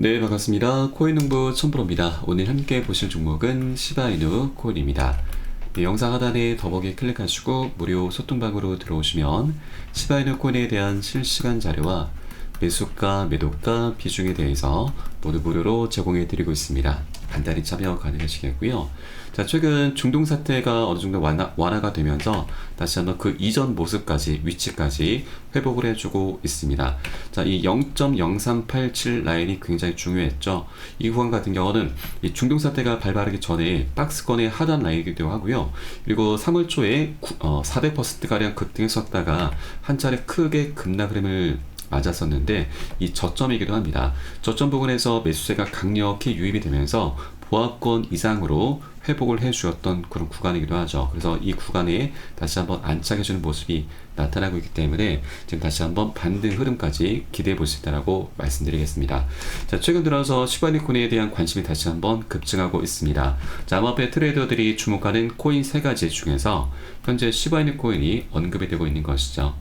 네, 반갑습니다. 코인농부 첨프로입니다. 오늘 함께 보실 종목은 시바이누 코인입니다. 네, 영상 하단에 더보기 클릭하시고 무료 소통방으로 들어오시면 시바이누 코인에 대한 실시간 자료와 매수가, 매도가, 비중에 대해서 모두 무료로 제공해 드리고 있습니다. 간단히 참여 가능하시겠고요. 자, 최근 중동 사태가 어느 정도 완화가 되면서 다시 한번 그 이전 모습까지, 위치까지 회복을 해주고 있습니다. 자, 이 0.0387 라인이 굉장히 중요했죠. 이 구간 같은 경우는 이 중동 사태가 발발하기 전에 박스권의 하단 라인이기도 하고요. 그리고 3월 초에 400%가량 급등했었다가 한 차례 크게 급락 흐름을 맞았었는데 이 저점이기도 합니다. 저점 부근에서 매수세가 강력히 유입이 되면서 보합권 이상으로 회복을 해주었던 그런 구간이기도 하죠. 그래서 이 구간에 다시 한번 안착해주는 모습이 나타나고 있기 때문에 지금 다시 한번 반등 흐름까지 기대해 볼 수 있다고 말씀드리겠습니다. 자, 최근 들어서 시바이누 코인에 대한 관심이 다시 한번 급증하고 있습니다. 자, 암호화폐 트레이더들이 주목하는 코인 세 가지 중에서 현재 시바이누 코인이 언급이 되고 있는 것이죠.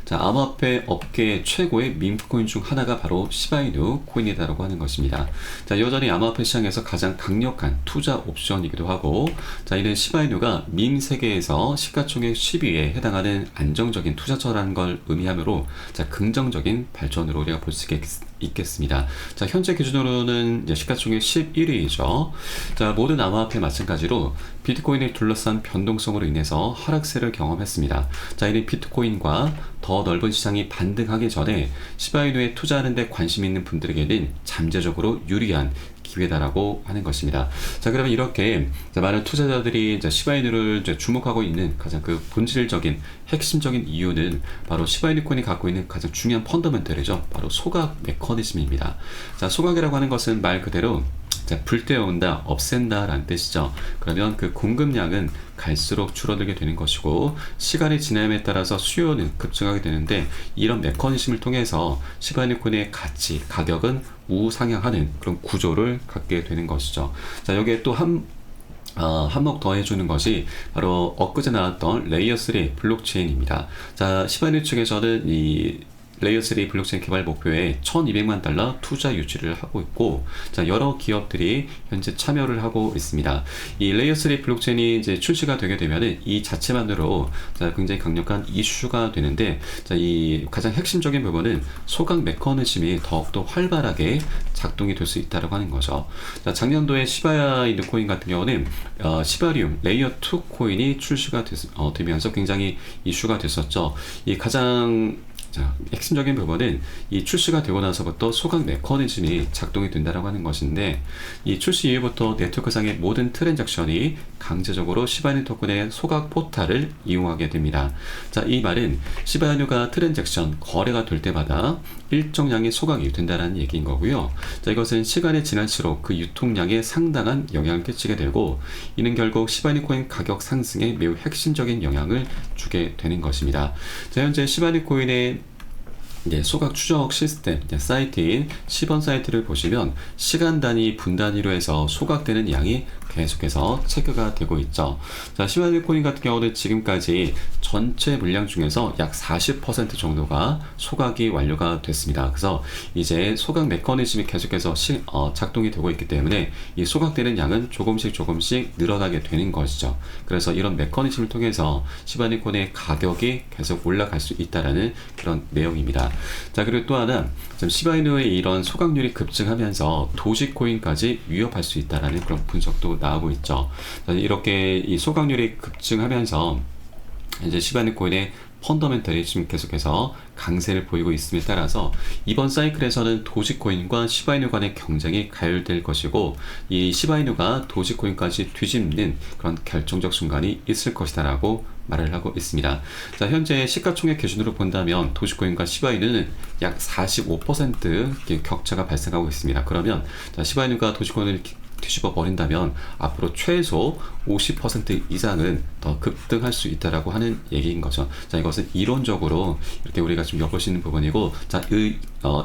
자, 암호화폐 업계 최고의 밈코인 중 하나가 바로 시바이누 코인이다라고 하는 것입니다. 자, 여전히 암호화폐 시장에서 가장 강력한 투자 옵션이기도 하고, 자, 이는 시바이누가 밈 세계에서 시가총액 10위에 해당하는 안정적인 투자처라는 걸 의미하므로, 자, 긍정적인 발전으로 우리가 볼 수 있겠습니다. 자, 현재 기준으로는 이제 시가총액 11위이죠. 자, 모든 암호화폐 마찬가지로 비트코인을 둘러싼 변동성으로 인해서 하락세를 경험했습니다. 자, 이는 비트코인과 더 넓은 시장이 반등하기 전에 시바이누에 투자하는 데 관심 있는 분들에게는 잠재적으로 유리한 기회다라고 하는 것입니다. 자, 그러면 이렇게 많은 투자자들이 시바이누를 주목하고 있는 가장 그 본질적인 핵심적인 이유는 바로 시바이누 코인이 갖고 있는 가장 중요한 펀더멘털이죠. 바로 소각 메커니즘입니다. 자, 소각이라고 하는 것은 말 그대로 불태운다, 없앤다 라는 뜻이죠. 그러면 그 공급량은 갈수록 줄어들게 되는 것이고 시간이 지남에 따라서 수요는 급증하게 되는데 이런 메커니즘을 통해서 시바이누 코인의 가치, 가격은 우상향하는 그런 구조를 갖게 되는 것이죠. 자, 여기에 또 한몫 더 해주는 것이 바로 엊그제 나왔던 레이어 3 블록체인입니다. 자, 시바이누 측에서는 이 레이어 3 블록체인 개발 목표에 $1200만 투자 유치를 하고 있고, 자, 여러 기업들이 현재 참여를 하고 있습니다. 이 레이어 3 블록체인이 이제 출시가 되게 되면은 이 자체만으로 자, 굉장히 강력한 이슈가 되는데, 자, 이 가장 핵심적인 부분은 소각 메커니즘이 더욱더 활발하게 작동이 될 수 있다고 하는 거죠. 자, 작년도에 시바이누 코인 같은 경우는 시바리움 레이어 2 코인이 출시가 되면서 굉장히 이슈가 됐었죠. 이 가장 핵심적인 부분은 이 출시가 되고 나서부터 소각 메커니즘이 작동이 된다고 하는 것인데, 이 출시 이후부터 네트워크상의 모든 트랜잭션이 강제적으로 시바이누 토큰의 소각 포탈을 이용하게 됩니다. 자, 이 말은 시바이누가 트랜잭션, 거래가 될 때마다 일정량의 소각이 된다는 얘기인 거고요. 자, 이것은 시간이 지날수록 그 유통량에 상당한 영향을 끼치게 되고, 이는 결국 시바이누 코인 가격 상승에 매우 핵심적인 영향을 주게 되는 것입니다. 자, 현재 시바이누 코인의 소각 추적 시스템 사이트인 시번 사이트를 보시면 시간 단위, 분 단위로 해서 소각되는 양이 계속해서 체크가 되고 있죠. 자, 시바이누 코인 같은 경우는 지금까지 전체 물량 중에서 약 40% 정도가 소각이 완료가 됐습니다. 그래서 이제 소각 메커니즘이 계속해서 작동이 되고 있기 때문에 이 소각되는 양은 조금씩 늘어나게 되는 것이죠. 그래서 이런 메커니즘을 통해서 시바이누 코인의 가격이 계속 올라갈 수 있다라는 그런 내용입니다. 자, 그리고 또 하나, 시바이누의 이런 소각률이 급증하면서 도지코인까지 위협할 수 있다라는 그런 분석도 나오고 있죠. 자, 이렇게 이 소각률이 급증하면서 이제 시바이누 코인의 펀더멘털이 지금 계속해서 강세를 보이고 있음에 따라서 이번 사이클에서는 도지코인과 시바이누 간의 경쟁이 가열될 것이고, 이 시바이누가 도지코인까지 뒤집는 그런 결정적 순간이 있을 것이다 라고 말을 하고 있습니다. 자, 현재 시가총액 기준으로 본다면 도지코인과 시바이누는 약 45% 격차가 발생하고 있습니다. 그러면 자, 시바이누가 도지코인을 뒤집어 버린다면 앞으로 최소 50% 이상은 더 급등할 수 있다라고 하는 얘기인 거죠. 자, 이것은 이론적으로 이렇게 우리가 좀 엿볼 수 있는 부분이고, 자, 이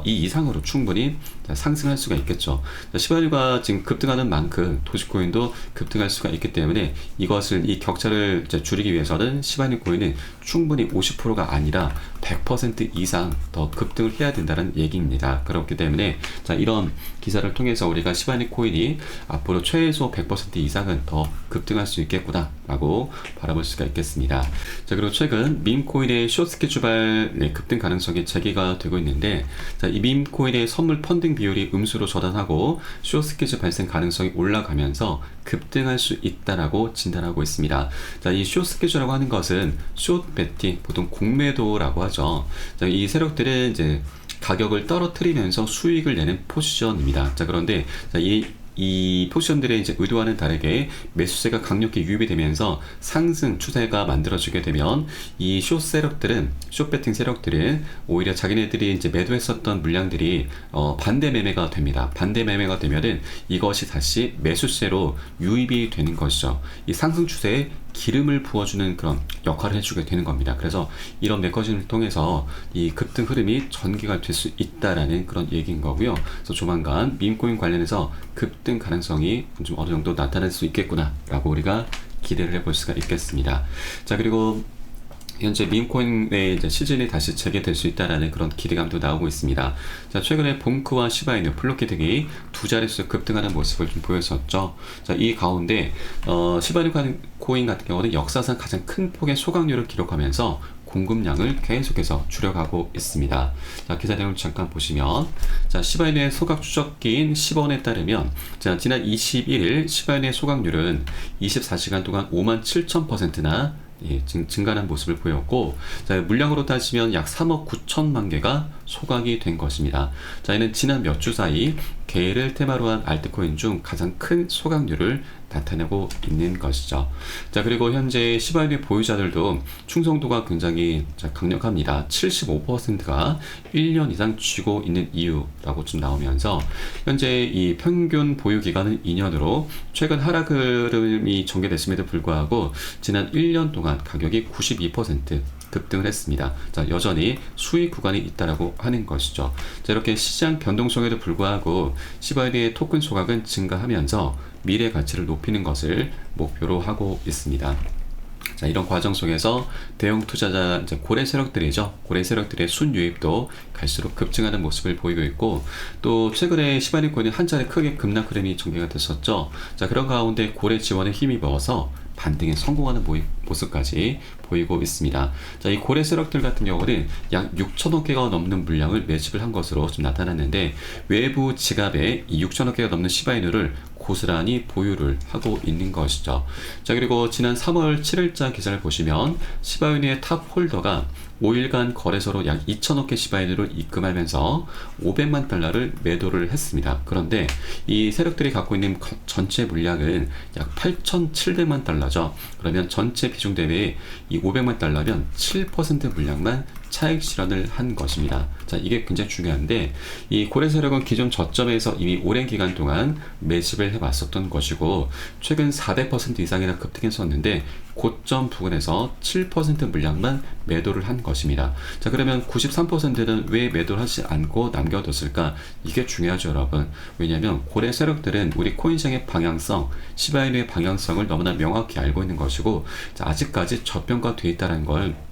이상으로 충분히 상승할 수가 있겠죠. 자, 시바이누가 지금 급등하는 만큼 도지코인도 급등할 수가 있기 때문에 이 격차를 줄이기 위해서는 시바이누 코인은 충분히 50%가 아니라 100% 이상 더 급등을 해야 된다는 얘기입니다. 그렇기 때문에 자, 이런 기사를 통해서 우리가 시바이누 코인이 앞으로 최소 100% 이상은 더 급등할 수 있겠구나 라고 바라볼 수가 있겠습니다. 자, 그리고 최근 밈코인의 숏스케 주발 급등 가능성이 제기가 되고 있는데, 자, 이 밈코인의 선물 펀딩 비율이 음수로 저단하고 숏스케줄 발생 가능성이 올라가면서 급등할 수 있다라고 진단하고 있습니다. 자, 이 숏스케줄이라고 하는 것은 숏 베팅, 보통 공매도라고 하죠. 자, 이 세력들은 이제 가격을 떨어뜨리면서 수익을 내는 포지션입니다. 자, 그런데 자, 이 포지션들의 이제 의도와는 다르게 매수세가 강력히 유입이 되면서 상승 추세가 만들어지게 되면 이 숏배팅 세력들은 오히려 자기네들이 이제 매도했었던 물량들이 반대 매매가 됩니다. 반대 매매가 되면은 이것이 다시 매수세로 유입이 되는 것이죠. 이 상승 추세에 기름을 부어주는 그런 역할을 해주게 되는 겁니다. 그래서 이런 메커니즘을 통해서 이 급등 흐름이 전개가 될 수 있다라는 그런 얘기인 거고요. 그래서 조만간 밈코인 관련해서 급등 가능성이 좀 어느 정도 나타날 수 있겠구나라고 우리가 기대를 해볼 수가 있겠습니다. 자, 그리고 현재 밈코인의 이제 시즌이 다시 재개될 수 있다라는 그런 기대감도 나오고 있습니다. 자, 최근에 봉크와 시바이누, 플로키 등이 두 자릿수 급등하는 모습을 좀 보였었죠. 자, 이 가운데 시바이누 코인 같은 경우는 역사상 가장 큰 폭의 소각률을 기록하면서 공급량을 계속해서 줄여가고 있습니다. 자, 기사 내용을 잠깐 보시면, 자, 시바이누의 소각 추적기인 10원에 따르면, 자, 지난 21일 시바이누의 소각률은 24시간 동안 57,000%나 증가하는 모습을 보였고, 자, 물량으로 따지면 약 3억 9천만 개가 소각이 된 것입니다. 자, 이는 지난 몇 주 사이 개를 테마로 한 알트코인 중 가장 큰 소각률을 나타내고 있는 것이죠. 자, 그리고 현재 시바이누 보유자들도 충성도가 굉장히 강력합니다. 75%가 1년 이상 쥐고 있는 이유라고 좀 나오면서, 현재 이 평균 보유 기간은 2년으로 최근 하락 흐름이 전개됐음에도 불구하고 지난 1년 동안 가격이 92% 급등을 했습니다. 자, 여전히 수익 구간이 있다라고 하는 것이죠. 자, 이렇게 시장 변동성에도 불구하고 시바이누의 토큰 소각은 증가하면서 미래 가치를 높이는 것을 목표로 하고 있습니다. 자, 이런 과정 속에서 대형 투자자, 이제 고래 세력들이죠. 고래 세력들의 순유입도 갈수록 급증하는 모습을 보이고 있고, 또 최근에 시바이누 코인이 한 차례 크게 급락 흐름이 전개가 됐었죠. 자, 그런 가운데 고래 지원에 힘입어서 반등에 성공하는 모습까지 보이고 있습니다. 자, 이 고래 세력들 같은 경우는 약 6천억 개가 넘는 물량을 매집을 한 것으로 좀 나타났는데, 외부 지갑에 이 6천억 개가 넘는 시바이누를 고스란히 보유를 하고 있는 것이죠. 자, 그리고 지난 3월 7일자 기사를 보시면 시바이누의 탑 홀더가 5일간 거래소로 약 2천억 개 시바이누를 입금하면서 500만 달러를 매도를 했습니다. 그런데 이 세력들이 갖고 있는 전체 물량은 약 8,700만 달러죠. 그러면 전체 비중 대비 이 500만 달러면 7% 물량만 차익 실현을 한 것입니다. 자, 이게 굉장히 중요한데, 이 고래 세력은 기존 저점에서 이미 오랜 기간 동안 매집을 해왔었던 것이고, 최근 400% 이상이나 급등했었는데 고점 부근에서 7% 물량만 매도를 한 것입니다. 자, 그러면 93%는 왜 매도를 하지 않고 남겨뒀을까? 이게 중요하죠, 여러분. 왜냐하면 고래 세력들은 우리 코인시장의 방향성, 시바이누의 방향성을 너무나 명확히 알고 있는 것이고, 자, 아직까지 저평가되어 있다는 걸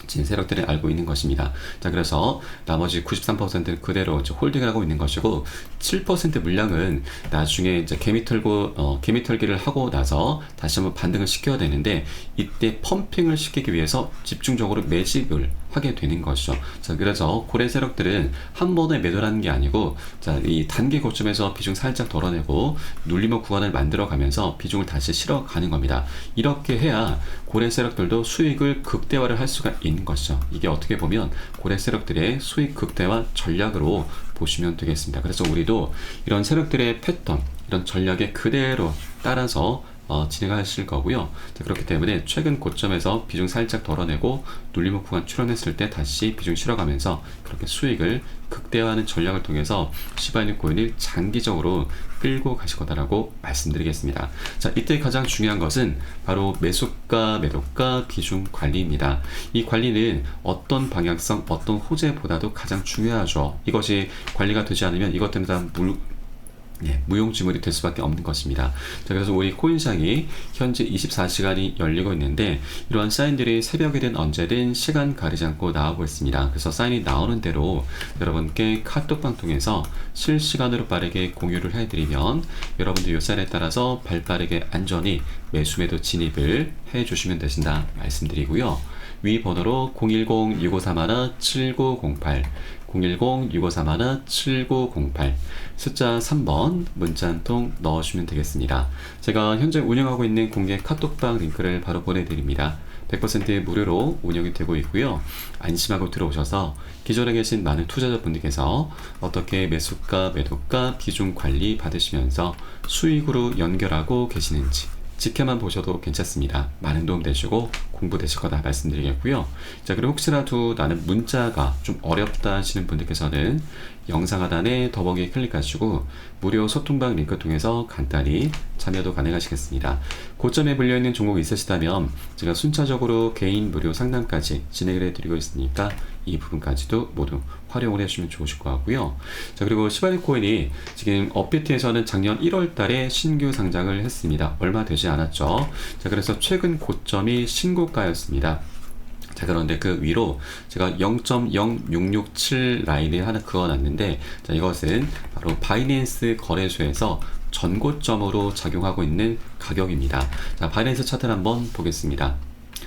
진 세력들이 알고 있는 것입니다. 자, 그래서 나머지 93%는 그대로 홀딩을 하고 있는 것이고, 7% 물량은 나중에 이제 개미 털기를 하고 나서 다시 한번 반등을 시켜야 되는데, 이때 펌핑을 시키기 위해서 집중적으로 매집을 하게 되는 것이죠. 자, 그래서 고래 세력들은 한 번에 매도를 하는 게 아니고, 자, 이 단계 고점에서 비중 살짝 덜어내고 눌림목 구간을 만들어 가면서 비중을 다시 실어 가는 겁니다. 이렇게 해야 고래 세력들도 수익을 극대화를 할 수가 있는 것이죠. 이게 어떻게 보면 고래 세력들의 수익 극대화 전략으로 보시면 되겠습니다. 그래서 우리도 이런 세력들의 패턴, 이런 전략에 그대로 따라서 진행하실 거고요. 자, 그렇기 때문에 최근 고점에서 비중 살짝 덜어내고 눌림목 구간 출현했을 때 다시 비중 실어가면서 그렇게 수익을 극대화하는 전략을 통해서 시바이누 코인을 장기적으로 끌고 가실 거다라고 말씀드리겠습니다. 자, 이때 가장 중요한 것은 바로 매수가, 매도가, 비중 관리입니다. 이 관리는 어떤 방향성, 어떤 호재보다도 가장 중요하죠. 이것이 관리가 되지 않으면 이것 때문에 다 무용지물이 될 수밖에 없는 것입니다. 자, 그래서 우리 코인시장이 현재 24시간이 열리고 있는데 이러한 사인들이 새벽이든 언제든 시간 가리지 않고 나오고 있습니다. 그래서 사인이 나오는 대로 여러분께 카톡방 통해서 실시간으로 빠르게 공유를 해드리면 여러분들 이 사인에 따라서 발빠르게 안전히 매수매도 진입을 해주시면 되신다 말씀드리고요. 위 번호로 010-6531-7908 010-6531-7908 숫자 3번 문자 한 통 넣어주시면 되겠습니다. 제가 현재 운영하고 있는 공개 카톡방 링크를 바로 보내드립니다. 100% 무료로 운영이 되고 있고요. 안심하고 들어오셔서 기존에 계신 많은 투자자분들께서 어떻게 매수가, 매도가, 비중 관리 받으시면서 수익으로 연결하고 계시는지 지켜만 보셔도 괜찮습니다. 많은 도움 되시고 공부 되실 거다 말씀드리겠고요. 자, 그리고 혹시라도 나는 문자가 좀 어렵다 하시는 분들께서는 영상 하단에 더보기 클릭하시고 무료 소통방 링크 통해서 간단히 참여도 가능하시겠습니다. 고점에 물려있는 종목이 있으시다면 제가 순차적으로 개인 무료 상담까지 진행을 해드리고 있으니까 이 부분까지도 모두 활용을 해주시면 좋으실 것 같고요. 자, 그리고 시바이누 코인이 지금 업비트에서는 작년 1월 달에 신규 상장을 했습니다. 얼마 되지 않았죠. 자, 그래서 최근 고점이 신고가였습니다. 자, 그런데 그 위로 제가 0.0667 라인을 하나 그어놨는데, 자, 이것은 바로 바이낸스 거래소에서 전고점으로 작용하고 있는 가격입니다. 자, 바이낸스 차트를 한번 보겠습니다.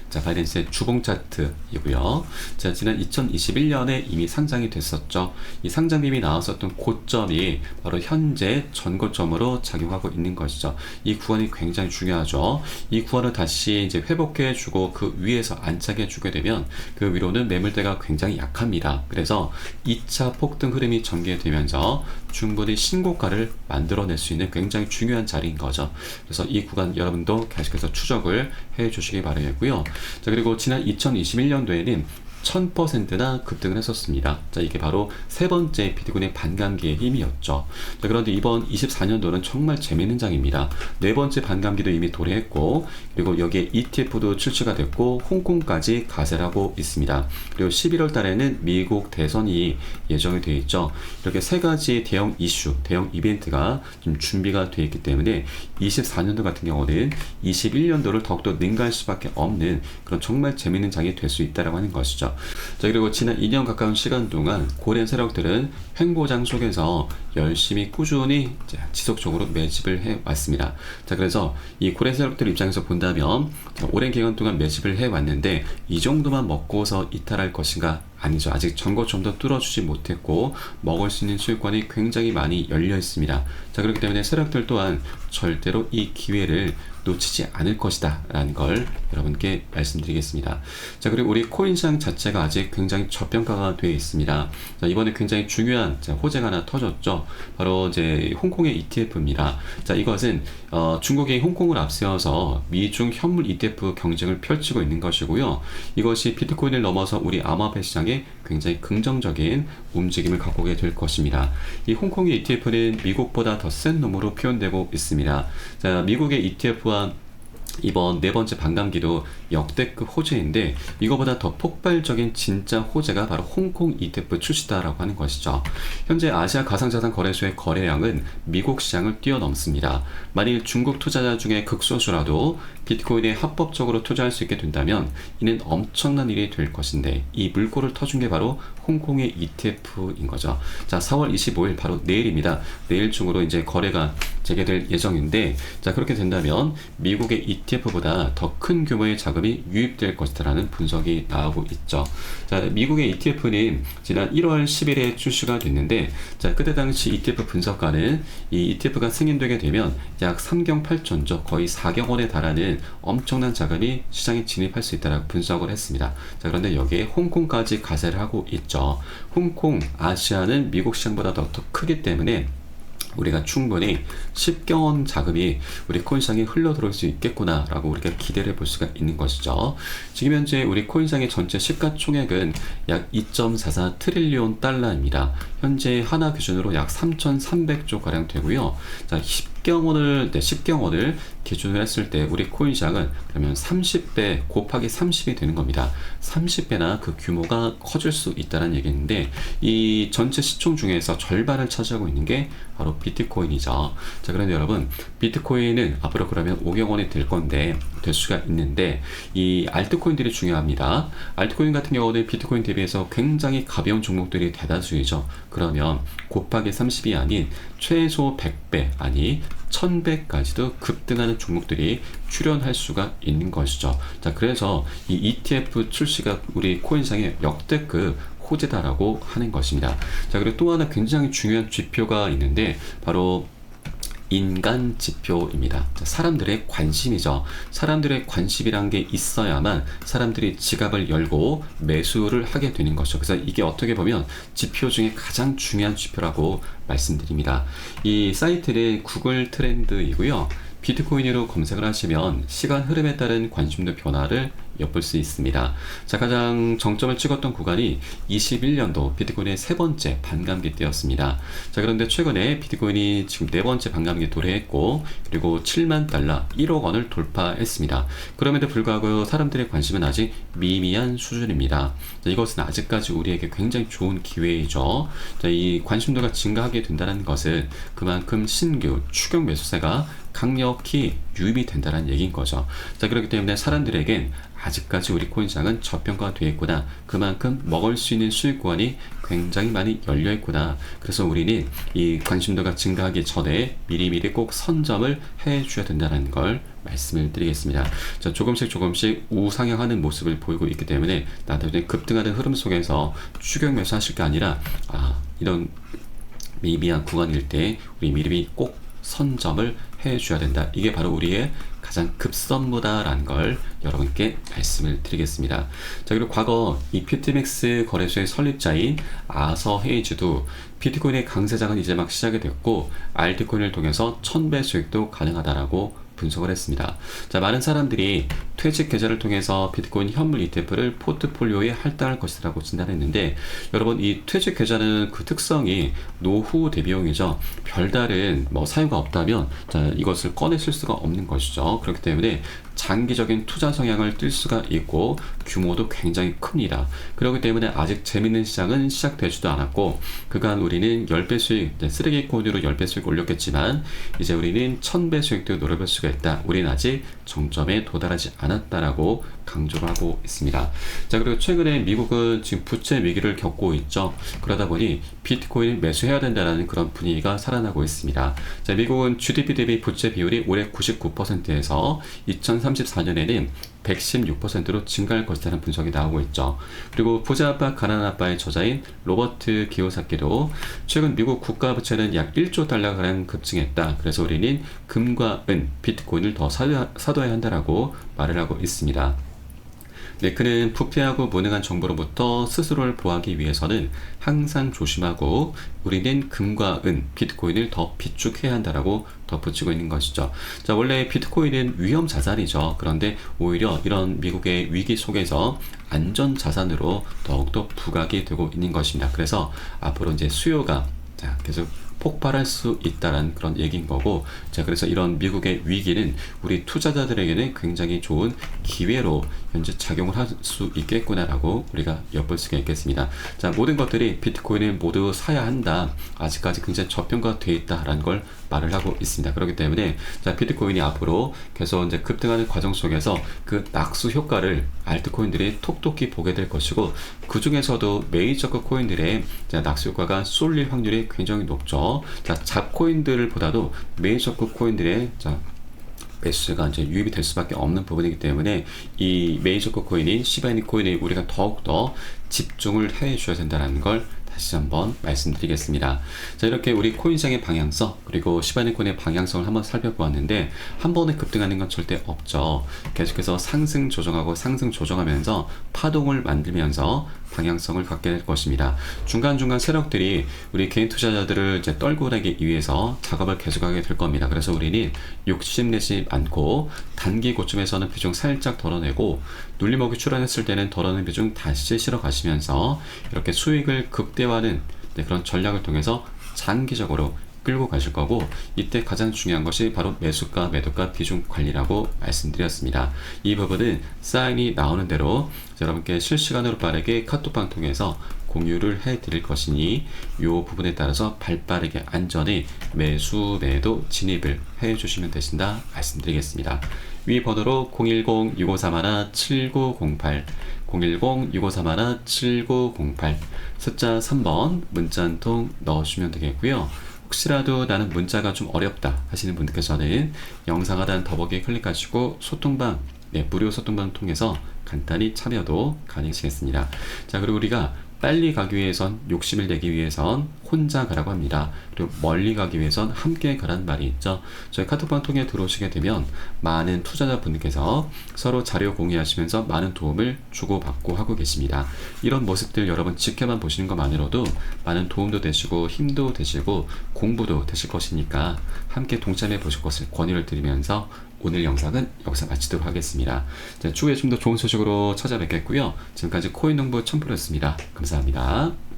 자, 바이낸스의 주봉 차트이고요. 자, 지난 2021년에 이미 상장이 됐었죠. 이 상장빔이 나왔었던 고점이 바로 현재 전고점으로 작용하고 있는 것이죠. 이 구간이 굉장히 중요하죠. 이 구간을 다시 이제 회복해주고 그 위에서 안착해주게 되면 그 위로는 매물대가 굉장히 약합니다. 그래서 2차 폭등 흐름이 전개되면서 충분히 신고가를 만들어낼 수 있는 굉장히 중요한 자리인 거죠. 그래서 이 구간 여러분도 계속해서 추적을 해 주시기 바라겠고요. 자, 그리고 지난 2021년도에는 1000%나 급등을 했었습니다. 자, 이게 바로 세 번째 비트코인의 반감기의 힘이었죠. 자, 그런데 이번 24년도는 정말 재미있는 장입니다. 네 번째 반감기도 이미 도래했고, 그리고 여기에 ETF도 출시가 됐고, 홍콩까지 가세를 하고 있습니다. 그리고 11월 달에는 미국 대선이 예정이 되어 있죠. 이렇게 세 가지 대형 이슈, 대형 이벤트가 좀 준비가 되어 있기 때문에 24년도 같은 경우는 21년도를 더욱더 능가할 수밖에 없는 그런 정말 재미있는 장이 될 수 있다고 하는 것이죠. 자, 그리고 지난 2년 가까운 시간 동안 고랜 세력들은 횡보장 속에서 열심히 꾸준히 지속적으로 매집을 해왔습니다. 자, 그래서 이 고랜 세력들 입장에서 본다면 오랜 기간 동안 매집을 해왔는데 이 정도만 먹고서 이탈할 것인가? 아니죠. 아직 전고점도 뚫어주지 못했고 먹을 수 있는 수익권이 굉장히 많이 열려 있습니다. 자, 그렇기 때문에 세력들 또한 절대로 이 기회를 놓치지 않을 것이다 라는 걸 여러분께 말씀드리겠습니다. 자, 그리고 우리 코인시장 자체가 아직 굉장히 저평가가 되어 있습니다. 자, 이번에 굉장히 중요한 호재가 하나 터졌죠. 바로 이제 홍콩의 ETF입니다. 자, 이것은 중국이 홍콩을 앞세워서 미중 현물 ETF 경쟁을 펼치고 있는 것이고요. 이것이 비트코인을 넘어서 우리 암호화폐 시장에 굉장히 긍정적인 움직임을 갖고 오게 될 것입니다. 이 홍콩의 ETF는 미국보다 더 센 놈으로 표현되고 있습니다. 자, 미국의 ETF와 이번 네 번째 반감기도 역대급 호재인데 이거보다 더 폭발적인 진짜 호재가 바로 홍콩 ETF 출시다라고 하는 것이죠. 현재 아시아 가상자산 거래소의 거래량은 미국 시장을 뛰어넘습니다. 만일 중국 투자자 중에 극소수라도 비트코인에 합법적으로 투자할 수 있게 된다면 이는 엄청난 일이 될 것인데 이 물꼬를 터준 게 바로 홍콩의 ETF인 거죠. 자, 4월 25일 바로 내일입니다. 내일 중으로 이제 거래가 재개될 예정인데, 자, 그렇게 된다면 미국의 ETF보다 더 큰 규모의 자금이 유입될 것이다라는 분석이 나오고 있죠. 자, 미국의 ETF는 지난 1월 10일에 출시가 됐는데, 자, 그때 당시 ETF 분석가는 이 ETF가 승인되게 되면 약 3경 8천조, 거의 4경 원에 달하는 엄청난 자금이 시장에 진입할 수 있다라고 분석을 했습니다. 자, 그런데 여기에 홍콩까지 가세를 하고 있죠. 홍콩, 아시아는 미국 시장보다 더 크기 때문에 우리가 충분히 10경원 자금이 우리 코인시장에 흘러 들어올 수 있겠구나 라고 우리가 기대를 볼 수가 있는 것이죠. 지금 현재 우리 코인시장의 전체 시가총액은 약 2.44 트릴리온 달러입니다. 현재 하나 기준으로 약 3,300조 가량 되고요. 자, 10경원을 기준으로 했을 때 우리 코인시장은 그러면 30배 곱하기 30이 되는 겁니다. 30배나 그 규모가 커질 수 있다는 얘기인데, 이 전체 시총 중에서 절반을 차지하고 있는 게 바로 비트코인이죠. 자, 그런데 여러분, 비트코인은 앞으로 그러면 5경원이 될 수가 있는데, 이 알트코인들이 중요합니다. 알트코인 같은 경우는 비트코인 대비해서 굉장히 가벼운 종목들이 대다수이죠. 그러면 곱하기 30이 아닌 최소 100배 아니 1000배까지도 급등하는 종목들이 출현할 수가 있는 것이죠. 자, 그래서 이 ETF 출시가 우리 코인시장의 역대급 호재다라고 하는 것입니다. 자, 그리고 또 하나 굉장히 중요한 지표가 있는데 바로 인간 지표입니다. 자, 사람들의 관심이죠. 사람들의 관심이란 게 있어야만 사람들이 지갑을 열고 매수를 하게 되는 것이죠. 그래서 이게 어떻게 보면 지표 중에 가장 중요한 지표라고 말씀드립니다. 이 사이트는 구글 트렌드이고요. 비트코인으로 검색을 하시면 시간 흐름에 따른 관심도 변화를 엿볼 수 있습니다. 자, 가장 정점을 찍었던 구간이 21년도 비트코인의 세 번째 반감기 때였습니다. 자, 그런데 최근에 비트코인이 지금 네 번째 반감기에 도래했고, 그리고 7만 달러, 1억 원을 돌파했습니다. 그럼에도 불구하고 사람들의 관심은 아직 미미한 수준입니다. 자, 이것은 아직까지 우리에게 굉장히 좋은 기회이죠. 자, 이 관심도가 증가하게 된다는 것은 그만큼 신규 추격 매수세가 강력히 유입이 된다는 얘기인 거죠. 자, 그렇기 때문에 사람들에겐 아직까지 우리 코인시장은 저평가되어 있구나, 그만큼 먹을 수 있는 수익 구간이 굉장히 많이 열려 있구나, 그래서 우리는 이 관심도가 증가하기 전에 미리미리 꼭 선점을 해 줘야 된다는 걸 말씀을 드리겠습니다. 자, 조금씩 우상향하는 모습을 보이고 있기 때문에 나중에 급등하는 흐름 속에서 추격 매수 하실 게 아니라, 이런 미미한 구간일 때 우리 미리미리 꼭 선점을 해줘야 된다. 이게 바로 우리의 가장 급선무다라는 걸 여러분께 말씀을 드리겠습니다. 자, 그리고 과거 이 피트맥스 거래소의 설립자인 아서 헤이즈도 비트코인의 강세장은 이제 막 시작이 됐고 알트코인을 통해서 1000배 수익도 가능하다라고 분석을 했습니다. 자, 많은 사람들이 퇴직 계좌를 통해서 비트코인 현물 ETF를 포트폴리오에 할당할 것이라고 진단했는데, 여러분, 이 퇴직 계좌는 그 특성이 노후 대비용이죠. 별다른 사유가 없다면 이것을 꺼내 쓸 수가 없는 것이죠. 그렇기 때문에 장기적인 투자 성향을 띨 수가 있고 규모도 굉장히 큽니다. 그렇기 때문에 아직 재밌는 시장은 시작되지도 않았고, 그간 우리는 10배 수익, 쓰레기 코인으로 10배 수익 올렸겠지만 이제 우리는 1000배 수익도 노려볼 수가 있다. 우리는 아직 정점에 도달하지 않았다라고 강조를 하고 있습니다. 자, 그리고 최근에 미국은 지금 부채 위기를 겪고 있죠. 그러다 보니 비트코인을 매수해야 된다는 그런 분위기가 살아나고 있습니다. 자, 미국은 GDP 대비 부채 비율이 올해 99%에서 2034년에는 116%로 증가할 것이라는 분석이 나오고 있죠. 그리고 부자 아빠 가난 아빠의 저자인 로버트 기요사키도 최근 미국 국가 부채는 약 1조 달러가량 급증했다. 그래서 우리는 금과 은, 비트코인을 더 사둬야 한다라고 말을 하고 있습니다. 네, 그는 부패하고 무능한 정보로부터 스스로를 보호하기 위해서는 항상 조심하고 우리는 금과 은, 비트코인을 더 비축해야 한다라고 덧붙이고 있는 것이죠. 자, 원래 비트코인은 위험 자산이죠. 그런데 오히려 이런 미국의 위기 속에서 안전 자산으로 더욱더 부각이 되고 있는 것입니다. 그래서 앞으로 이제 수요가 계속 폭발할 수 있다는 그런 얘기인 거고, 자, 그래서 이런 미국의 위기는 우리 투자자들에게는 굉장히 좋은 기회로 현재 작용을 할 수 있겠구나라고 우리가 엿볼 수가 있겠습니다. 자, 모든 것들이 비트코인을 모두 사야 한다, 아직까지 굉장히 저평가되어 있다라는 걸 말을 하고 있습니다. 그렇기 때문에 자, 비트코인이 앞으로 계속 이제 급등하는 과정 속에서 그 낙수 효과를 알트코인들이 톡톡히 보게 될 것이고, 그 중에서도 메이저급 코인들의 낙수 효과가 쏠릴 확률이 굉장히 높죠. 자, 잡코인들보다도 메이저급 코인들의 매수가 이제 유입이 될 수밖에 없는 부분이기 때문에 이 메이저급 코인인 시바이누 코인에 우리가 더욱더 집중을 해 줘야 된다는 걸 다시 한번 말씀드리겠습니다. 자, 이렇게 우리 코인시장의 방향성 그리고 시바이누 코인의 방향성을 한번 살펴보았는데, 한 번에 급등하는 건 절대 없죠. 계속해서 상승 조정하고 상승 조정하면서 파동을 만들면서 방향성을 갖게 될 것입니다. 중간중간 세력들이 우리 개인 투자자들을 이제 떨고 나기 위해서 작업을 계속하게 될 겁니다. 그래서 우리는 욕심내지 않고 단기 고점에서는 비중 살짝 덜어내고 눌림목이 출현했을 때는 덜어낸 비중 다시 실어 가시면서 이렇게 수익을 극대화하는 그런 전략을 통해서 장기적으로 끌고 가실 거고, 이때 가장 중요한 것이 바로 매수가 매도가 비중 관리라고 말씀드렸습니다. 이 부분은 사인이 나오는 대로 여러분께 실시간으로 빠르게 카톡방 통해서 공유를 해 드릴 것이니 이 부분에 따라서 발빠르게 안전히 매수 매도 진입을 해 주시면 되신다 말씀드리겠습니다. 위 번호로 010-6531-7908 010-6531-7908 숫자 3번 문자 한 통 넣어주시면 되겠고요. 혹시라도 나는 문자가 좀 어렵다 하시는 분들께서는 영상 하단 더보기 클릭하시고 소통방, 무료 소통방 통해서 간단히 참여도 가능하시겠습니다. 자, 그리고 우리가 빨리 가기 위해선, 욕심을 내기 위해선 혼자 가라고 합니다. 그리고 멀리 가기 위해선 함께 가라는 말이 있죠. 저희 카톡방 통해 들어오시게 되면 많은 투자자분들께서 서로 자료 공유하시면서 많은 도움을 주고받고 하고 계십니다. 이런 모습들 여러분 지켜만 보시는 것만으로도 많은 도움도 되시고 힘도 되시고 공부도 되실 것이니까 함께 동참해 보실 것을 권유를 드리면서 오늘 영상은 여기서 마치도록 하겠습니다. 자, 추후에 좀 더 좋은 소식으로 찾아뵙겠고요. 지금까지 코인농부 첨프로였습니다. 감사합니다.